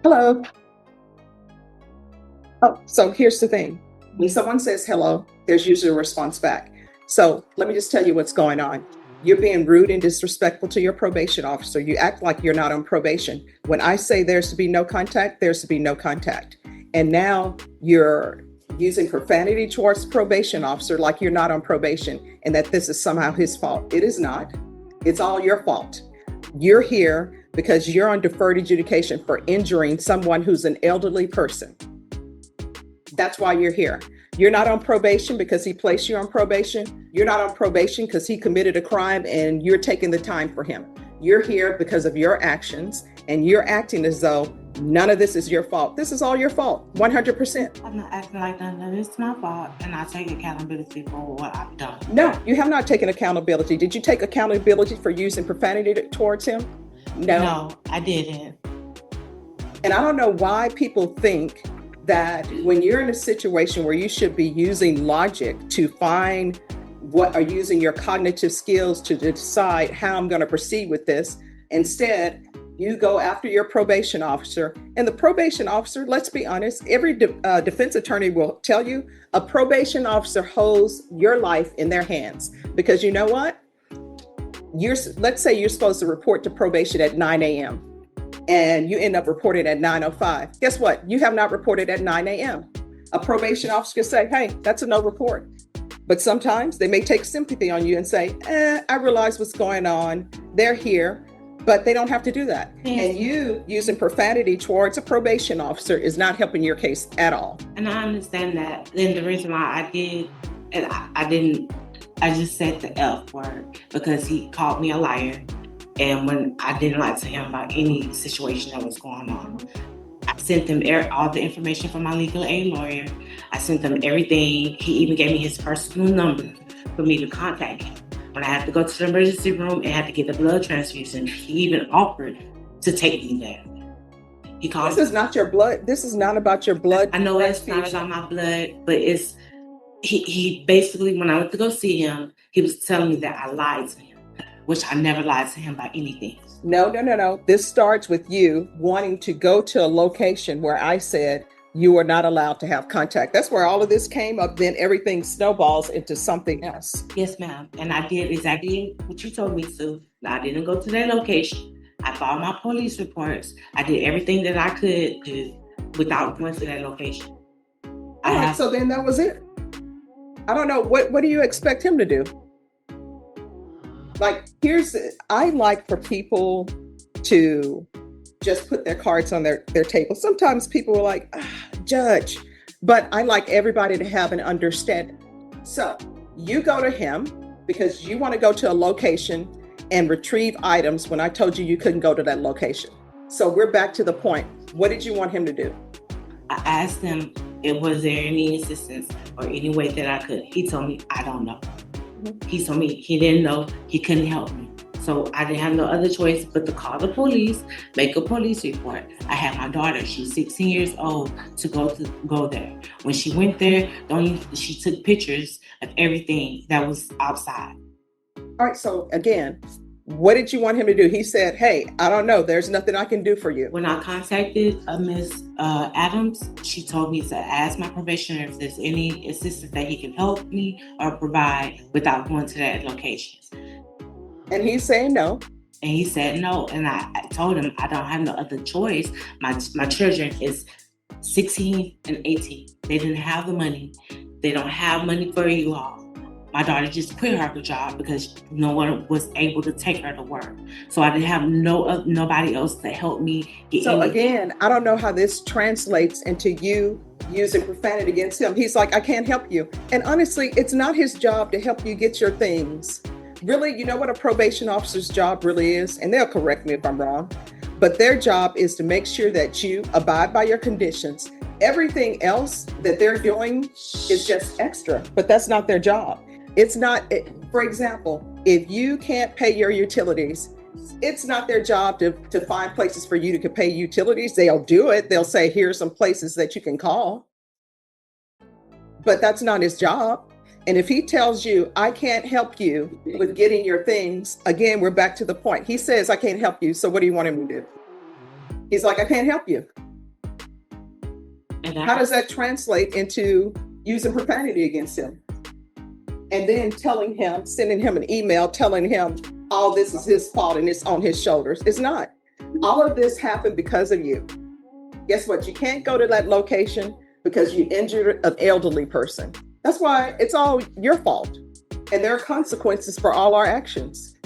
Hello. Oh, so here's the thing. When someone says hello, there's usually a response back. So let me just tell you what's going on. You're being rude and disrespectful to your probation officer. You act like you're not on probation. When I say there's to be no contact, there's to be no contact. And now you're using profanity towards the probation officer like you're not on probation and that this is somehow his fault. It is not. It's all your fault. You're here because you're on deferred adjudication for injuring someone who's an elderly person. That's why you're here. You're not on probation because he placed you on probation. You're not on probation because he committed a crime and you're taking the time for him. You're here because of your actions and you're acting as though none of this is your fault. This is all your fault, 100%. I'm not acting like none of it's my fault, and I take accountability for what I've done. No, you have not taken accountability. Did you take accountability for using profanity towards him? No, I didn't. And I don't know why people think that when you're in a situation where you should be using logic to find what are using your cognitive skills to decide how I'm going to proceed with this, instead, you go after your probation officer. And the probation officer, let's be honest, every defense attorney will tell you a probation officer holds your life in their hands. Because you know what? Let's say you're supposed to report to probation at 9 a.m. and you end up reporting at 9:05. Guess what? You have not reported at 9 a.m. A probation officer can say, hey, that's a no report. But sometimes they may take sympathy on you and say, I realize what's going on. They're here. But they don't have to do that. Yes. And you using profanity towards a probation officer is not helping your case at all. And I understand that. And the reason why I did, and I just said the F word because he called me a liar. And when I didn't lie to him about any situation that was going on, I sent them all the information from my legal aid lawyer. I sent them everything. He even gave me his personal number for me to contact him. When I had to go to the emergency room and had to get a blood transfusion, he even offered to take me there. He called. This is not your blood. This is not about your blood. I know it's not about my blood, but it's he basically, when I went to go see him, he was telling me that I lied to him, which I never lied to him about anything. No. This starts with you wanting to go to a location where I said you are not allowed to have contact. That's where all of this came up. Then everything snowballs into something else. Yes, ma'am. And I did exactly what you told me to. I didn't go to that location. I filed my police reports. I did everything that I could do without going to that location. All right, so then that was it. I don't know. What do you expect him to do? Like, I like for people to just put their cards on their table. Sometimes people are like, judge, but I like everybody to have an understanding. So you go to him because you want to go to a location and retrieve items when I told you couldn't go to that location. So we're back to the point. What did you want him to do? I asked him, was there any assistance or any way that I could? He told me, I don't know. Mm-hmm. He told me he didn't know, he couldn't help me. So I didn't have no other choice but to call the police, make a police report. I had my daughter, she's 16 years old, to go there. When she went there, she took pictures of everything that was outside. All right, so again, what did you want him to do? He said, hey, I don't know, there's nothing I can do for you. When I contacted Ms. Adams, she told me to ask my probationer if there's any assistance that he can help me or provide without going to that location. And he's saying no. And he said no. And I told him I don't have no other choice. My children is 16 and 18. They didn't have the money. They don't have money for you all. My daughter just quit her job because no one was able to take her to work. So I didn't have nobody else to help me get So again, I don't know how this translates into you using profanity against him. He's like, I can't help you. And honestly, it's not his job to help you get your things. Really, you know what a probation officer's job really is? And they'll correct me if I'm wrong. But their job is to make sure that you abide by your conditions. Everything else that they're doing is just extra, but that's not their job. It's not, for example, if you can't pay your utilities, it's not their job to find places for you to pay utilities. They'll do it. They'll say, here's some places that you can call. But that's not his job. And if he tells you, I can't help you with getting your things, again, we're back to the point. He says, I can't help you. So what do you want him to do? He's like, I can't help you. How does that translate into using profanity against him? And then sending him an email telling him all this is his fault and it's on his shoulders. It's not. All of this happened because of you. Guess what? You can't go to that location because you injured an elderly person. That's why it's all your fault. And there are consequences for all our actions.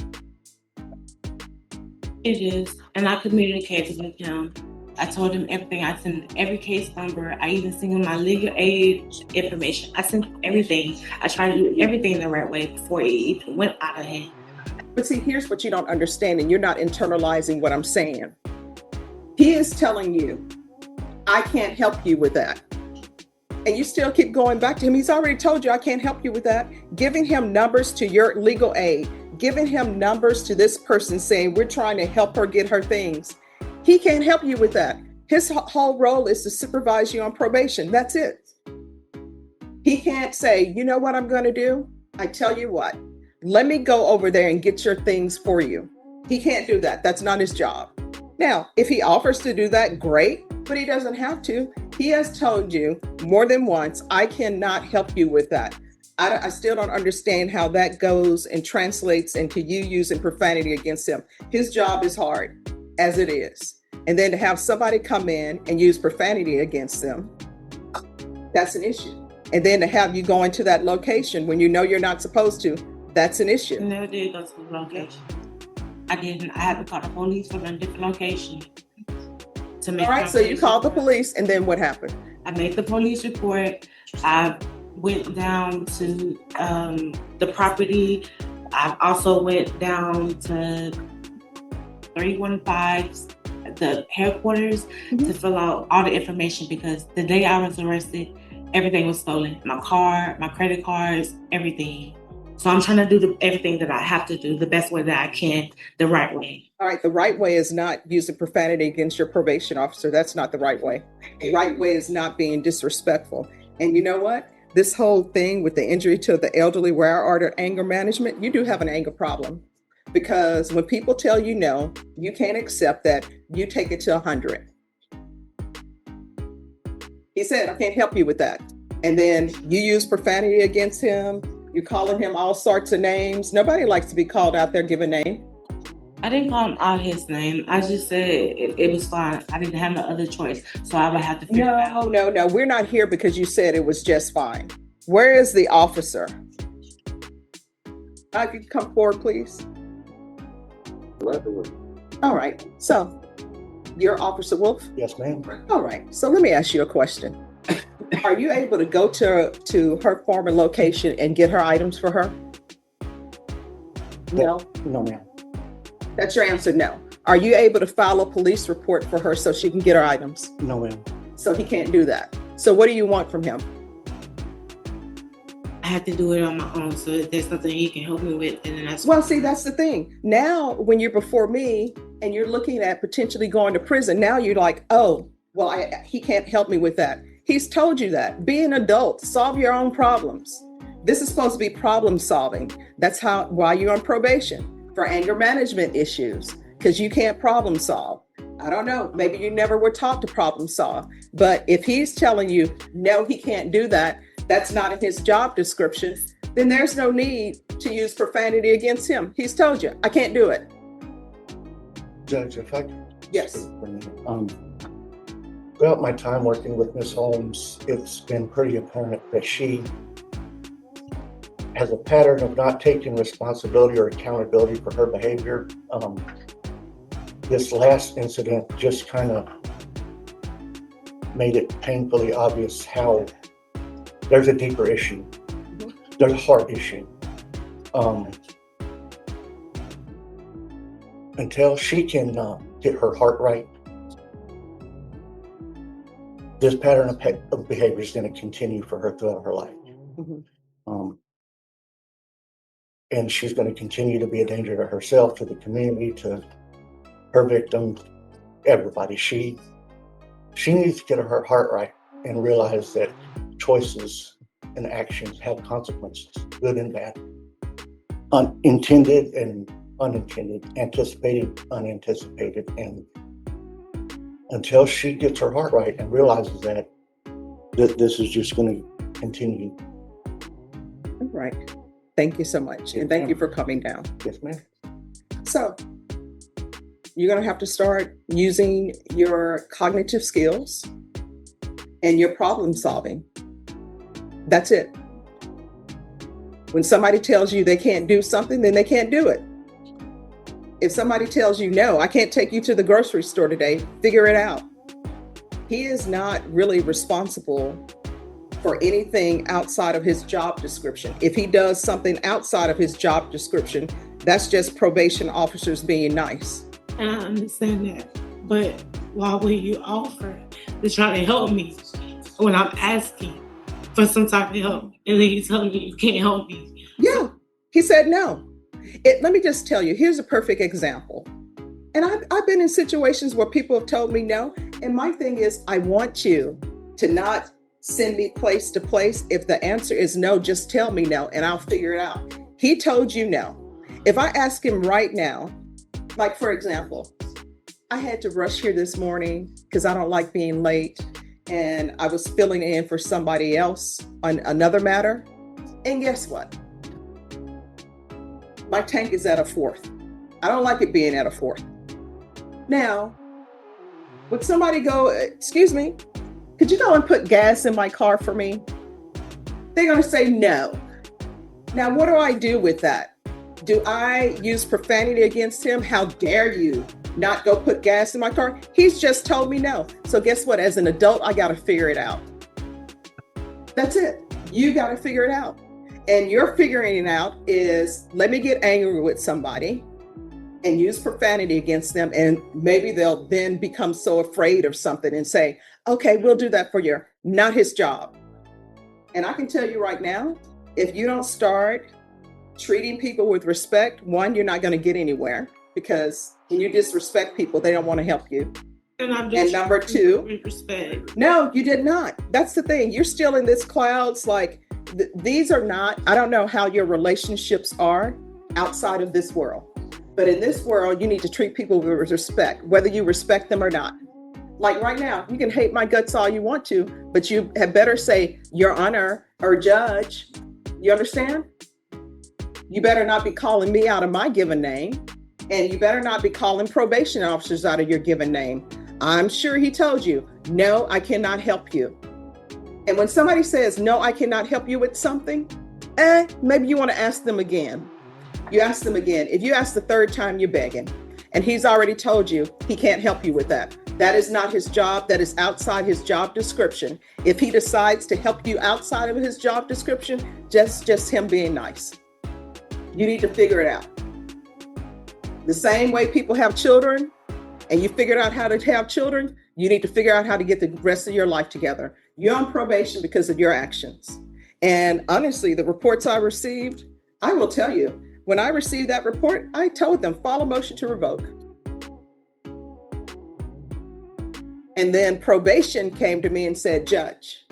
It is. And I communicated with him. I told him everything. I sent every case number. I even sent him my legal aid information. I sent everything. I tried to do everything the right way before it even went out of hand. But see, here's what you don't understand, and you're not internalizing what I'm saying. He is telling you, I can't help you with that. And you still keep going back to him. He's already told you, I can't help you with that. Giving him numbers to your legal aid, giving him numbers to this person saying, we're trying to help her get her things. He can't help you with that. His whole role is to supervise you on probation. That's it. He can't say, you know what I'm going to do? I tell you what, let me go over there and get your things for you. He can't do that. That's not his job. Now, if he offers to do that, great, but he doesn't have to. He has told you more than once, I cannot help you with that. I still don't understand how that goes and translates into you using profanity against him. His job is hard as it is. And then to have somebody come in and use profanity against them, that's an issue. And then to have you go into that location when you know you're not supposed to, that's an issue. I never did go to the location. I didn't. I had to call the police from a different location to make. All right, so you called the police, and then what happened? I made the police report. I went down to the property. I also went down to 315, the headquarters, to fill out all the information because the day I was arrested, everything was stolen. My car, my credit cards, everything. So I'm trying to do everything that I have to do the best way that I can, the right way. All right, the right way is not using profanity against your probation officer. That's not the right way. The right way is not being disrespectful. And you know what? This whole thing with the injury to the elderly, where I ordered anger management, you do have an anger problem. Because when people tell you no, you can't accept that, you take it to 100. He said, I can't help you with that. And then you use profanity against him. You're calling him all sorts of names. Nobody likes to be called out there, give a name. I didn't call him out his name. I just said it was fine. I didn't have no other choice. So I would have to figure it out. No. We're not here because you said it was just fine. Where is the officer? I could come forward, please. All right. So, you're Officer Wolf? Yes, ma'am. All right. So let me ask you a question. Are you able to go to her former location and get her items for her? No? No, ma'am. That's your answer, no. Are you able to file a police report for her so she can get her items? No, ma'am. So he can't do that. So what do you want from him? I have to do it on my own. So if there's something he can help me with, and then that's Well, see, that's the thing. Now, when you're before me and you're looking at potentially going to prison, now you're like, oh, well, he can't help me with that. He's told you that. Be an adult. Solve your own problems. This is supposed to be problem solving. That's why you're on probation, for anger management issues, because you can't problem solve. I don't know. Maybe you never were taught to problem solve. But if he's telling you, no, he can't do that, that's not in his job description, then there's no need to use profanity against him. He's told you, I can't do it. Judge, if I could. Yes. Throughout my time working with Ms. Holmes, it's been pretty apparent that she has a pattern of not taking responsibility or accountability for her behavior. This last incident just kind of made it painfully obvious how there's a deeper issue. There's a heart issue. Until she can get her heart right, this pattern of behavior is going to continue for her throughout her life. And she's going to continue to be a danger to herself, to the community, to her victim, everybody. She needs to get her heart right and realize that choices and actions have consequences, good and bad, intended and unintended, anticipated, unanticipated. And until she gets her heart right and realizes that, this is just going to continue. All right. Thank you so much. And thank you for coming down. Yes, ma'am. So you're going to have to start using your cognitive skills and your problem solving. That's it. When somebody tells you they can't do something, then they can't do it. If somebody tells you, no, I can't take you to the grocery store today, figure it out. He is not really responsible for anything outside of his job description. If he does something outside of his job description, that's just probation officers being nice. And I understand that, but why would you offer to try to help me when I'm asking for some type of help, and then you tell me you can't help me? Yeah, he said no. Let me just tell you, here's a perfect example. And I've been in situations where people have told me no. And my thing is, I want you to not send me place to place. If the answer is no, just tell me no and I'll figure it out. He told you no. If I ask him right now, like for example, I had to rush here this morning because I don't like being late. And I was filling in for somebody else on another matter. And guess what? My tank is at a 4th. I don't like it being at a 4th. Now, would somebody go, excuse me, could you go and put gas in my car for me? They're going to say no. Now, what do I do with that? Do I use profanity against him? How dare you not go put gas in my car? He's just told me no. So guess what? As an adult, I got to figure it out. That's it. You got to figure it out. And your figuring it out is, let me get angry with somebody and use profanity against them. And maybe they'll then become so afraid of something and say, okay, we'll do that for you. Not his job. And I can tell you right now, if you don't start treating people with respect, one, you're not going to get anywhere, because when you disrespect people, they don't want to help you. And number two, respect. No, you did not. That's the thing. You're still in this clouds. Like these are not, I don't know how your relationships are outside of this world, but in this world, you need to treat people with respect, whether you respect them or not. Like right now, you can hate my guts all you want to, but you had better say your honor or judge. You understand? You better not be calling me out of my given name, and you better not be calling probation officers out of your given name. I'm sure he told you, no, I cannot help you. And when somebody says, no, I cannot help you with something, maybe you want to ask them again. You ask them again. If you ask the third time, you're begging. And he's already told you he can't help you with that. That is not his job. That is outside his job description. If he decides to help you outside of his job description, just him being nice. You need to figure it out. The same way people have children and you figured out how to have children, you need to figure out how to get the rest of your life together. You're on probation because of your actions. And honestly, the reports I received, I will tell you, when I received that report, I told them, file a motion to revoke. And then probation came to me and said, Judge,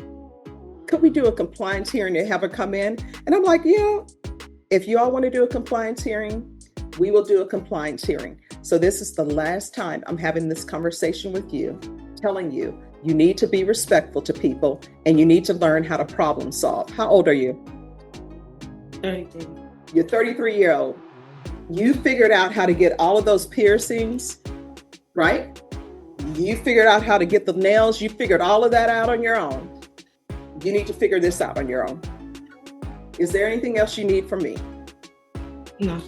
could we do a compliance hearing and have her come in? And I'm like, yeah, if you all want to do a compliance hearing, we will do a compliance hearing. So this is the last time I'm having this conversation with you, telling you, you need to be respectful to people and you need to learn how to problem solve. How old are you? 33. You're 33-year-old. You figured out how to get all of those piercings, right? You figured out how to get the nails. You figured all of that out on your own. You need to figure this out on your own. Is there anything else you need from me? No.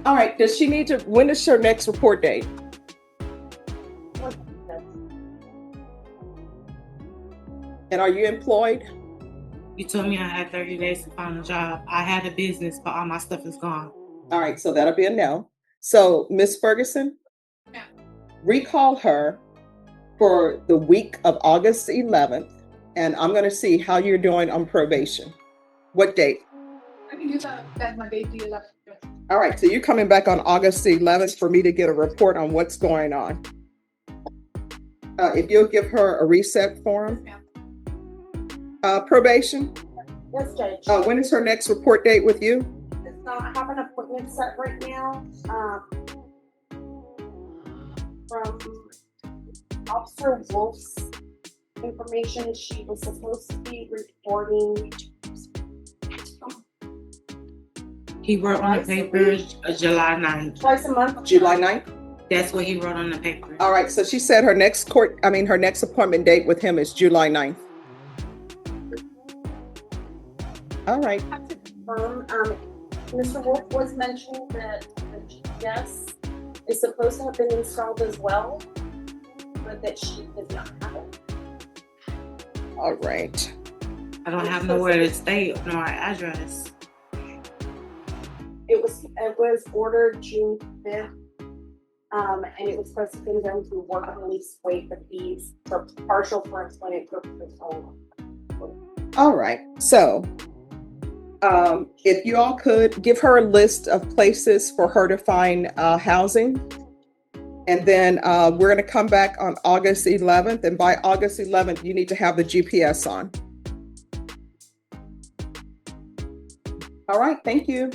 All right. Does she need to, when is her next report date? And are you employed? You told me I had 30 days to find a job. I had a business, but all my stuff is gone. All right. So that'll be a no. So Miss Ferguson, recall her for the week of August 11th, and I'm going to see how you're doing on probation. What date? I can do that Monday, the 11th. All right, so you're coming back on August the 11th for me to get a report on what's going on. If you'll give her a reset form. Probation? Yes, Judge. When is her next report date with you? I have an appointment set right now from Officer Wolf's information. She was supposed to be reporting. He wrote on the paper July 9th. Twice a month. July 9th? That's what he wrote on the paper. All right, so she said her next appointment date with him is July 9th. All right. I have to confirm, Mr. Wolf was mentioning that the GPS is supposed to have been installed as well, but that she does not have it. All right. I don't have nowhere to stay nor address. It was ordered June 5th, and it was supposed to be done to work release waive the fees for partial for employment purposes only. All right. So, if you all could give her a list of places for her to find housing. And then we're going to come back on August 11th. And by August 11th, you need to have the GPS on. All right. Thank you.